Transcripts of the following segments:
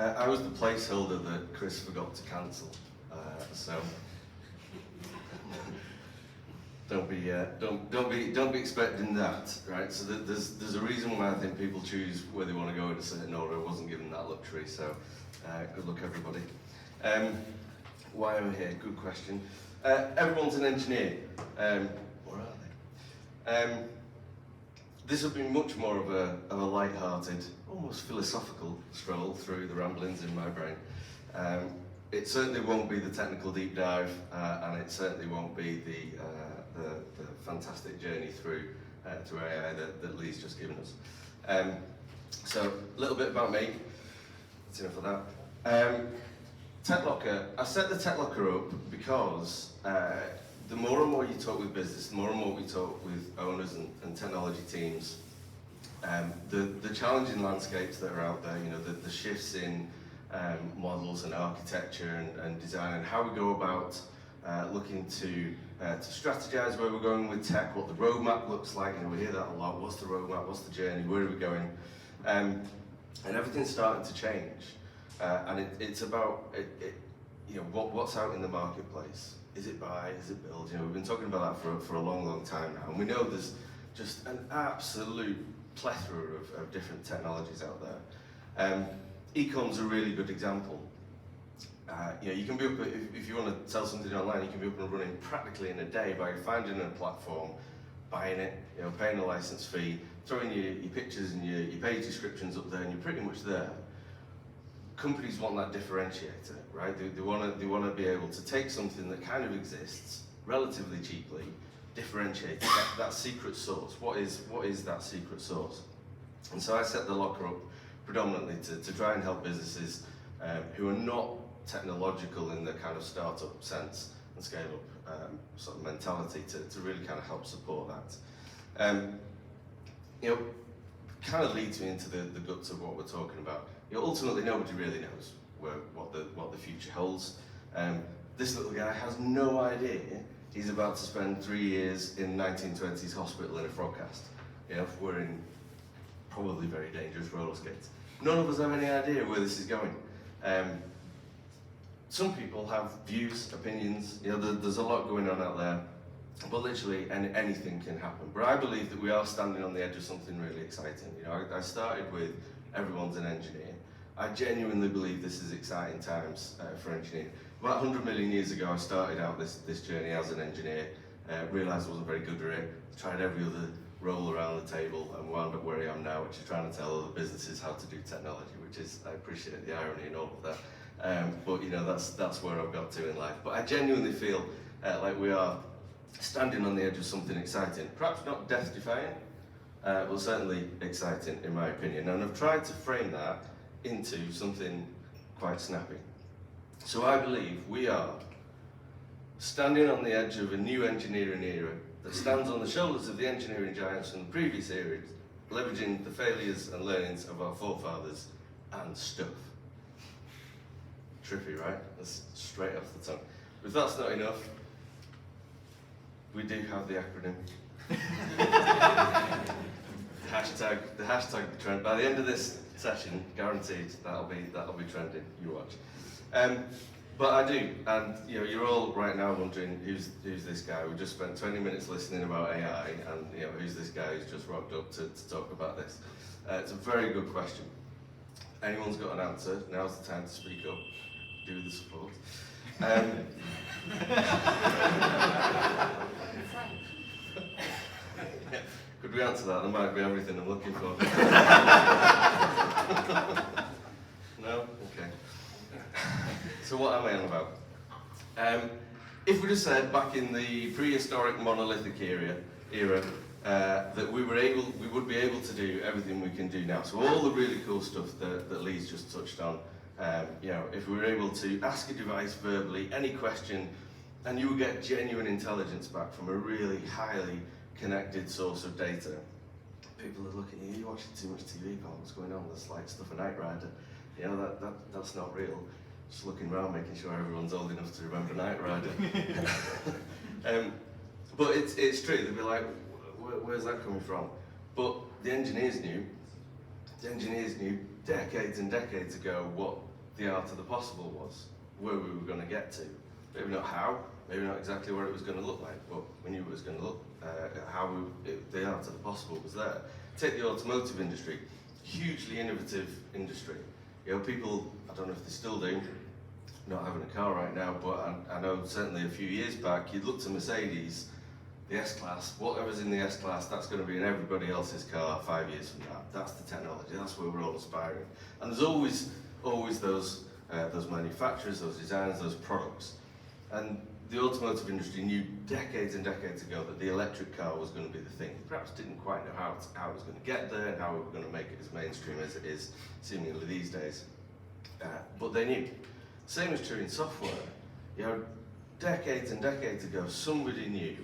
I was the placeholder that Chris forgot to cancel, so don't be expecting that, right? So there's a reason why I think people choose where they want to go in a certain order. I wasn't given that luxury, so good luck everybody. Why am I here? Good question. Everyone's an engineer, or are they? This will be much more of a light-hearted, almost philosophical stroll through the ramblings in my brain. It certainly won't be the technical deep dive, and it certainly won't be the fantastic journey through AI that Lee's just given us. So, a little bit about me. That's enough of that. TechLocker, I set the TechLocker up because the more and more you talk with business, the more and more we talk with owners and technology teams, the challenging landscapes that are out there, you know, the shifts in models and architecture and design, and how we go about looking to strategize where we're going with tech, what the roadmap looks like. You know, we hear that a lot. What's the roadmap? What's the journey? Where are we going? And everything's starting to change. And it's about you know, what's out in the marketplace. Is it buy? Is it build? You know, we've been talking about that for a long time now, and we know there's just an absolute plethora of different technologies out there. Ecom's a really good example. You know, you can be up, if you want to sell something online, you can be up and running practically in a day by finding a platform, buying it, you know, paying a license fee, throwing your pictures and your page descriptions up there, and you're pretty much there. Companies want that differentiator, right? They want to be able to take something that kind of exists relatively cheaply, differentiate it, that secret sauce. What is that secret sauce? And so I set the locker up predominantly to try and help businesses who are not technological in the kind of startup sense and scale up sort of mentality to really kind of help support that. You know, kind of leads me into the guts of what we're talking about. You know, ultimately, nobody really knows what the future holds. This little guy has no idea he's about to spend 3 years in 1920s hospital in a frog cast. You know, we're in probably very dangerous roller skates. None of us have any idea where this is going. Some people have views, opinions. You know, there's a lot going on out there, but literally anything can happen. But I believe that we are standing on the edge of something really exciting. You know, I started with everyone's an engineer. I genuinely believe this is exciting times for engineering. About 100 million years ago, I started out this journey as an engineer, realised I wasn't very good at it, tried every other role around the table, and wound up where I am now, which is trying to tell other businesses how to do technology, which is, I appreciate the irony in all of that. But you know, that's where I've got to in life. But I genuinely feel like we are standing on the edge of something exciting. Perhaps not death-defying, but certainly exciting in my opinion. And I've tried to frame that into something quite snappy. So I believe we are standing on the edge of a new engineering era that stands on the shoulders of the engineering giants from the previous eras, leveraging the failures and learnings of our forefathers and stuff. Trippy, right? That's straight off the tongue. But if that's not enough, we do have the acronym. the hashtag trend. By the end of this session, guaranteed that'll be trending. You watch. But I do, and you know, you're all right now wondering who's this guy. We just spent 20 minutes listening about AI, and you know, who's this guy who's just rocked up to talk about this? It's a very good question. Anyone's got an answer? Now's the time to speak up. Do the support. Could we answer that? That might be everything I'm looking for. No? Okay. So what am I on about? If we just said back in the prehistoric monolithic era that we would be able to do everything we can do now. So all the really cool stuff that Lee's just touched on. You know, if we were able to ask a device verbally any question, and you would get genuine intelligence back from a really highly connected source of data. People are looking at you, you're watching too much TV, pal, what's going on? There's like stuff a Knight Rider. You know, that's not real. Just looking around, making sure everyone's old enough to remember Knight Rider. But it's true, they'd be like, where's that coming from? But the engineers knew decades and decades ago what the art of the possible was, where we were going to get to. Maybe not how, maybe not exactly what it was going to look like, but we knew it was going to look, the art of the possible was there. Take the automotive industry, hugely innovative industry. You know, people, I don't know if they still do, not having a car right now, but I know certainly a few years back, you'd look to Mercedes, the S-Class, whatever's in the S-Class, that's going to be in everybody else's car 5 years from now. That's the technology, that's where we're all aspiring. And there's always those manufacturers, those designers, those products. And the automotive industry knew decades and decades ago that the electric car was going to be the thing. Perhaps didn't quite know how it was going to get there and how we were going to make it as mainstream as it is seemingly these days. But they knew. Same is true in software. You know, decades and decades ago, somebody knew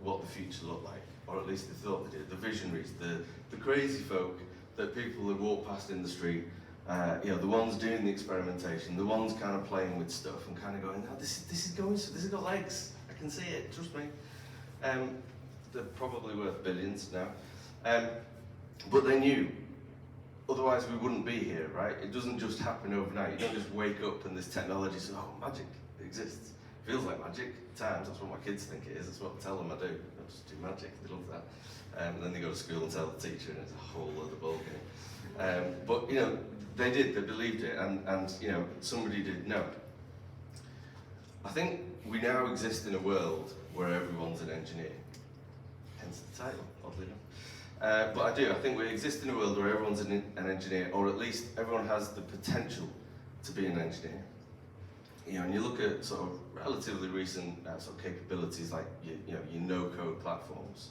what the future looked like, or at least they thought they did. The visionaries, the crazy folk that people would walk past in the street, you know, the ones doing the experimentation, the ones kind of playing with stuff and kind of going, no, this has got legs. I can see it, trust me. They're probably worth billions now. But they knew, otherwise we wouldn't be here, right? It doesn't just happen overnight. You don't just wake up and this technology says, oh, magic, it exists. Feels like magic at times, that's what my kids think it is, that's what I tell them I do. I just do magic, they love that. And then they go to school and tell the teacher and it's a whole other ballgame. But you know, they did, they believed it, and you know, somebody did know. I think we now exist in a world where everyone's an engineer, hence the title, oddly enough. But I think we exist in a world where everyone's an engineer, or at least everyone has the potential to be an engineer. You know, and you look at sort of relatively recent sort of capabilities like your no-code platforms.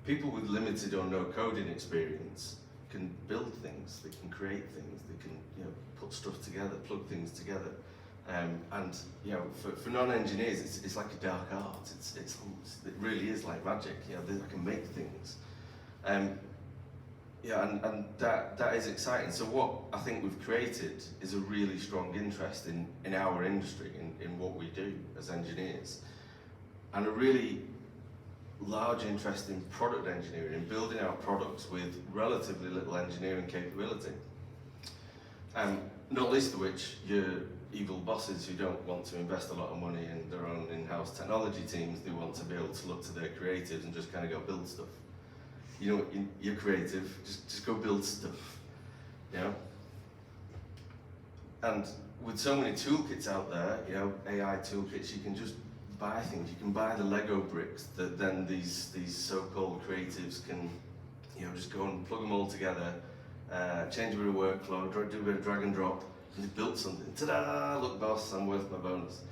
People with limited or no coding experience can build things, they can create things, they can put stuff together, plug things together. And you know, for non-engineers, it's like a dark art. It really is like magic. You know, they can make things. Yeah, and that is exciting. So what I think we've created is a really strong interest in our industry, in what we do as engineers, and a really large interest in product engineering, in building our products with relatively little engineering capability. Not least of which, your evil bosses who don't want to invest a lot of money in their own in-house technology teams, they want to be able to look to their creatives and just kind of go build stuff. You know, you're creative, just go build stuff, you know? And with so many toolkits out there, you know, AI toolkits, you can just buy things. You can buy the Lego bricks that then these so-called creatives can, you know, just go and plug them all together, change a bit of workflow, do a bit of drag and drop, and they built something. Ta-da! Look, boss, I'm worth my bonus.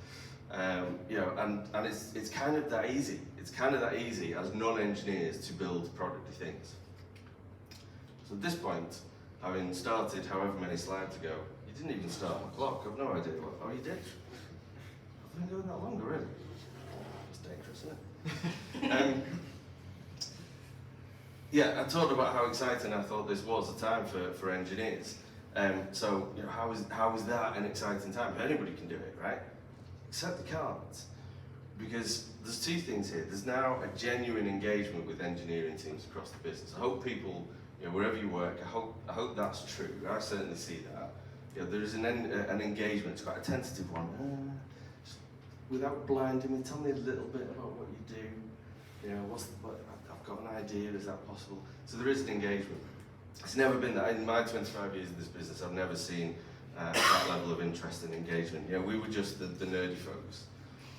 You know, and it's kind of that easy. It's kind of that easy as non-engineers to build producty things. So at this point, having started however many slides ago, you didn't even start my clock. I've no idea what. Oh, you did? I've been going that long already. It's dangerous, isn't it? Yeah, I talked about how exciting I thought this was a time for engineers. So you know, how is that an exciting time? Anybody can do it, right? Except they can't, because there's two things here. There's now a genuine engagement with engineering teams across the business. I hope people, you know, wherever you work, I hope that's true. I certainly see that. You know, there's an engagement. It's quite a tentative one. Just without blinding me, tell me a little bit about what you do. You know, I've got an idea. Is that possible? So there is an engagement. It's never been that. In my 25 years in this business, I've never seen that level of interest and engagement. You know, we were just the nerdy folks.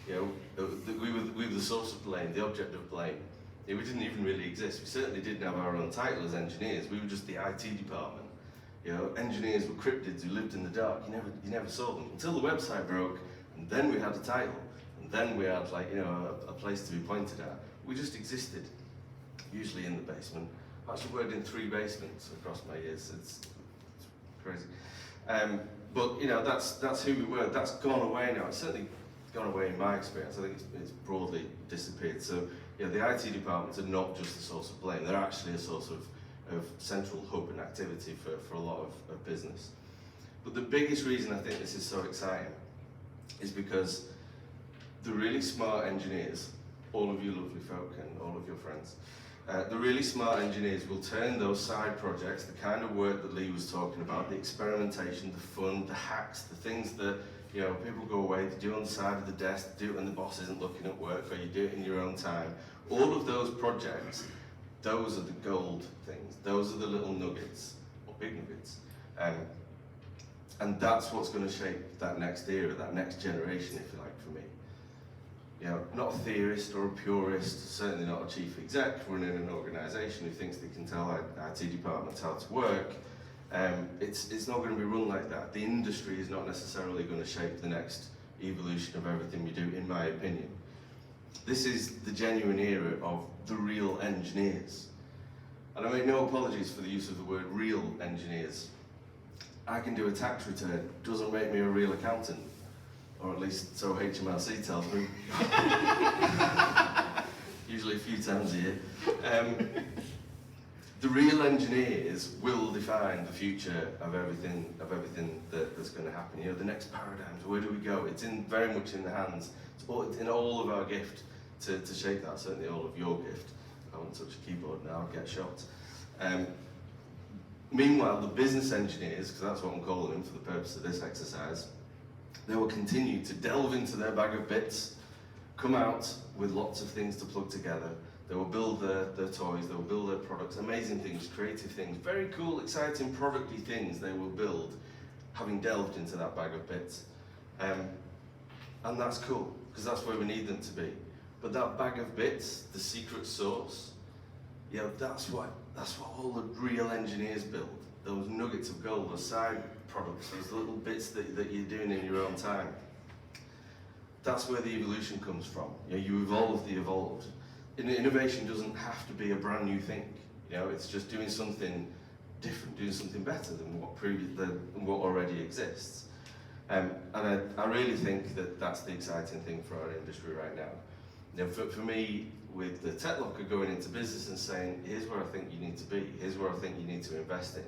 You know, we were the source of blame, the object of blame. You know, we didn't even really exist. We certainly didn't have our own title as engineers. We were just the IT department. You know, engineers were cryptids who lived in the dark. You never saw them until the website broke, and then we had a title, and then we had a place to be pointed at. We just existed, usually in the basement. I've actually worked in 3 basements across my years. It's crazy. But you know, that's who we were. That's gone away now. It's certainly gone away in my experience. I think it's broadly disappeared. So you know, the IT departments are not just the source of blame. They're actually a source of central hub and activity for a lot of business. But the biggest reason I think this is so exciting is because the really smart engineers, all of you lovely folk and all of your friends, The really smart engineers will turn those side projects, the kind of work that Lee was talking about, the experimentation, the fun, the hacks, the things that people go away, they do on the side of the desk, do it when the boss isn't looking at work, or you do it in your own time. All of those projects, those are the gold things. Those are the little nuggets, or big nuggets. And that's what's going to shape that next era, that next generation, if you like, for me. Not a theorist or a purist, certainly not a chief exec running an organisation who thinks they can tell IT departments how to work. It's not going to be run like that. The industry is not necessarily going to shape the next evolution of everything we do, in my opinion. This is the genuine era of the real engineers. And I make no apologies for the use of the word real engineers. I can do a tax return, doesn't make me a real accountant. Or at least so HMRC tells me. Usually a few times a year. The real engineers will define the future of everything that's going to happen. The next paradigms, where do we go? It's very much in the hands. It's in all of our gift to shape that, certainly all of your gift. I won't touch a keyboard now, I'll get shot. Meanwhile, the business engineers, because that's what I'm calling them for the purpose of this exercise, they will continue to delve into their bag of bits, come out with lots of things to plug together. They will build their toys, they will build their products, amazing things, creative things, very cool, exciting, producty things they will build, having delved into that bag of bits. And that's cool, because that's where we need them to be. But that bag of bits, the secret sauce, that's what all the real engineers build. Those nuggets of gold, those side products, those little bits that you're doing in your own time. That's where the evolution comes from. You evolve the evolved. Innovation doesn't have to be a brand new thing. It's just doing something different, doing something better than what already exists. And I really think that's the exciting thing for our industry right now. For me, with the tech locker going into business and saying, here's where I think you need to be, here's where I think you need to invest in.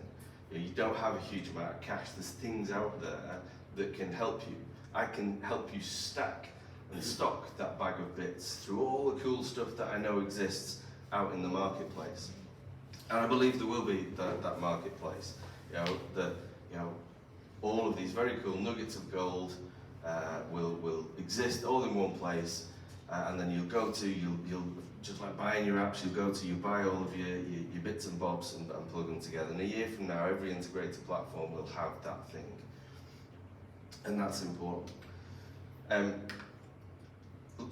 You don't have a huge amount of cash. There's things out there that can help you. I can help you stack and stock that bag of bits through all the cool stuff that I know exists out in the marketplace. And I believe there will be that marketplace. All of these very cool nuggets of gold will exist all in one place, and then you'll just like buying your apps, you buy all of your bits and bobs and plug them together. And a year from now, every integrated platform will have that thing. And that's important. A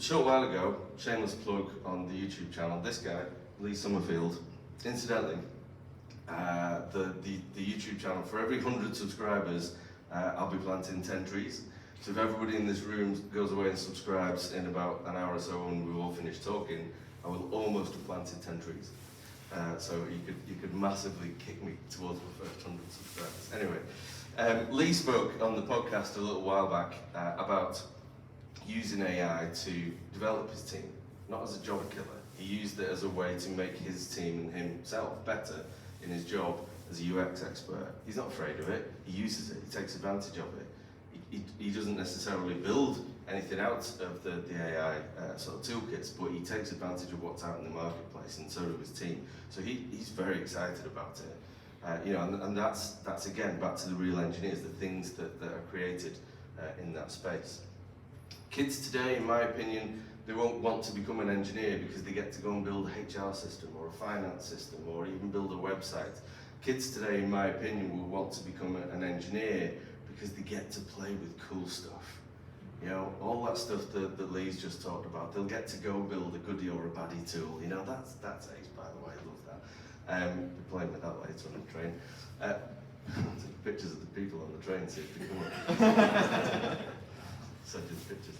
short while ago, shameless plug on the YouTube channel, this guy, Lee Summerfield, incidentally, the YouTube channel, for every 100 subscribers, I'll be planting 10 trees. So if everybody in this room goes away and subscribes in about an hour or so when we've all finished talking, I will almost have planted 10 trees. So you could massively kick me towards the first 100 subscribers. Anyway, Lee spoke on the podcast a little while back about using AI to develop his team, not as a job killer. He used it as a way to make his team and himself better in his job as a UX expert. He's not afraid of it, he uses it, he takes advantage of it. He doesn't necessarily build anything out of the AI sort of toolkits, but he takes advantage of what's out in the marketplace, and so does his team. So he's very excited about it. And that's again back to the real engineers, the things that are created in that space. Kids today, in my opinion, they won't want to become an engineer because they get to go and build a HR system or a finance system or even build a website. Kids today, in my opinion, will want to become an engineer because they get to play with cool stuff. All that stuff that Lee's just talked about, they'll get to go build a goodie or a baddie tool. That's ace, by the way, I love that. Be playing with that later on the train. Take pictures of the people on the train, see if they come up. Send you the pictures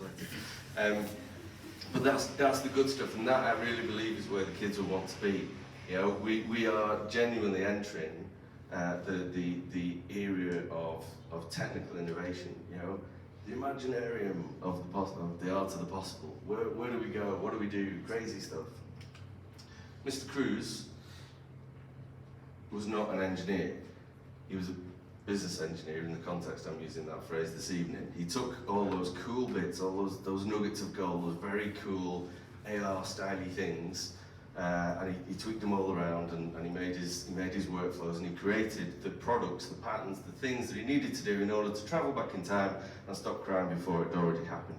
later. But that's the good stuff, and that I really believe is where the kids will want to be. We are genuinely entering the area of technical innovation. The imaginarium of the art of the possible. Where do we go? What do we do? Crazy stuff. Mr. Cruz was not an engineer. He was a business engineer in the context I'm using that phrase this evening. He took all those cool bits, all those nuggets of gold, those very cool AR styly things, and he tweaked them all around, and he made his workflows, and he created the products, the patterns, the things that he needed to do in order to travel back in time and stop crime before it had already happened.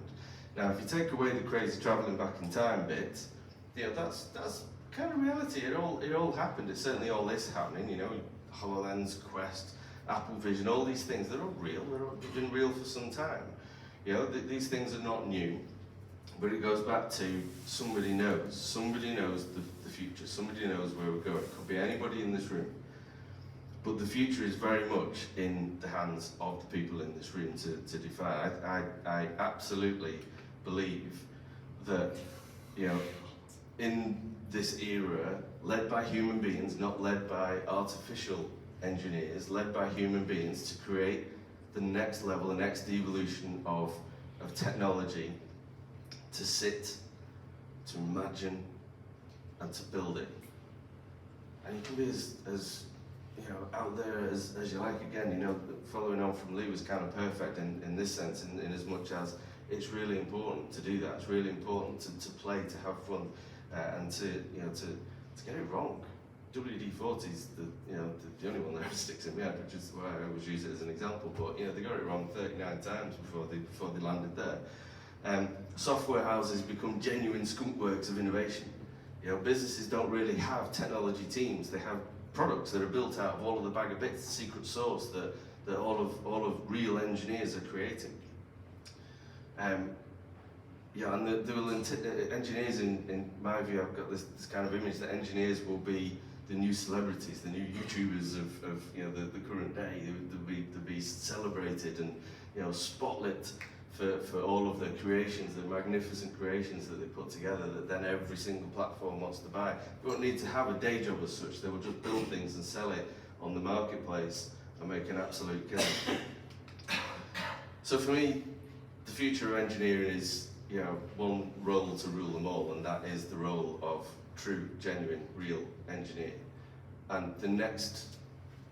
Now, if you take away the crazy travelling back in time bit, that's kind of reality. It all happened. It certainly all is happening. HoloLens, Quest, Apple Vision, all these things, they're all real. They've been real for some time. These things are not new, but it goes back to somebody knows the future. Somebody knows where we're going. It could be anybody in this room, but the future is very much in the hands of the people in this room to define. I absolutely believe that, in this era, led by human beings, not led by artificial engineers, led by human beings to create the next level, the next evolution of technology, to sit, to imagine, and to build it. And you can be as out there as you like. Again, following on from Lee was kind of perfect in this sense, in as much as it's really important to do that. It's really important to play, to have fun, and to get it wrong. WD-40 is the only one that ever sticks in my head, which is why I always use it as an example. But they got it wrong 39 times before they landed there. Software houses become genuine skunk works of innovation. Businesses don't really have technology teams. They have products that are built out of all of the bag of bits, the secret sauce that all of real engineers are creating. And engineers, in my view, I've got this kind of image that engineers will be the new celebrities, the new YouTubers of the current day. They'll be celebrated and spotlit for all of their creations, the magnificent creations that they put together that then every single platform wants to buy. They won't need to have a day job as such. They will just build things and sell it on the marketplace and make an absolute killing. So for me, the future of engineering is one role to rule them all, and that is the role of true, genuine, real engineer. And the next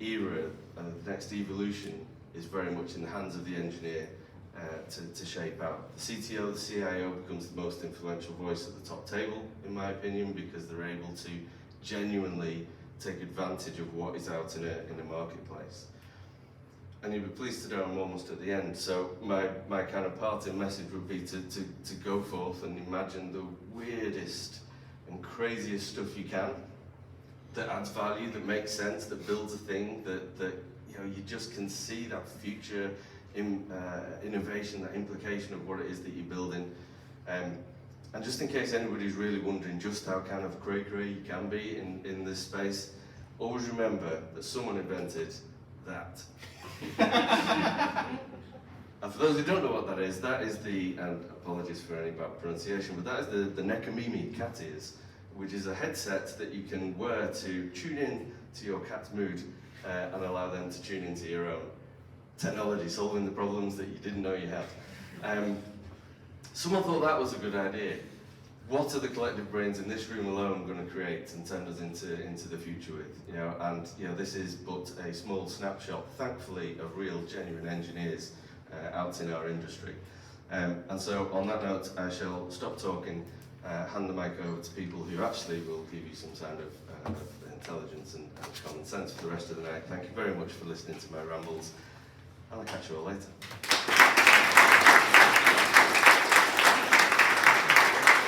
era and the next evolution is very much in the hands of the engineer to shape out. The CTO, the CIO becomes the most influential voice at the top table, in my opinion, because they're able to genuinely take advantage of what is out in a marketplace. And you'll be pleased to know I'm almost at the end. So my kind of parting message would be to go forth and imagine the weirdest and craziest stuff you can, that adds value, that makes sense, that builds a thing, that you just can see that future innovation, that implication of what it is that you're building. And just in case anybody's really wondering just how kind of cray-cray you can be in this space, always remember that someone invented that. And for those who don't know what that is and apologies for any bad pronunciation, but that is the Nekamimi cat ears, which is a headset that you can wear to tune in to your cat's mood and allow them to tune into your own. Technology, solving the problems that you didn't know you had. Someone thought that was a good idea. What are the collective brains in this room alone going to create and turn us into the future with? And this is but a small snapshot, thankfully, of real, genuine engineers out in our industry. And so, on that note, I shall stop talking, hand the mic over to people who actually will give you some kind of intelligence and common sense for the rest of the night. Thank you very much for listening to my rambles, and I'll catch you all later.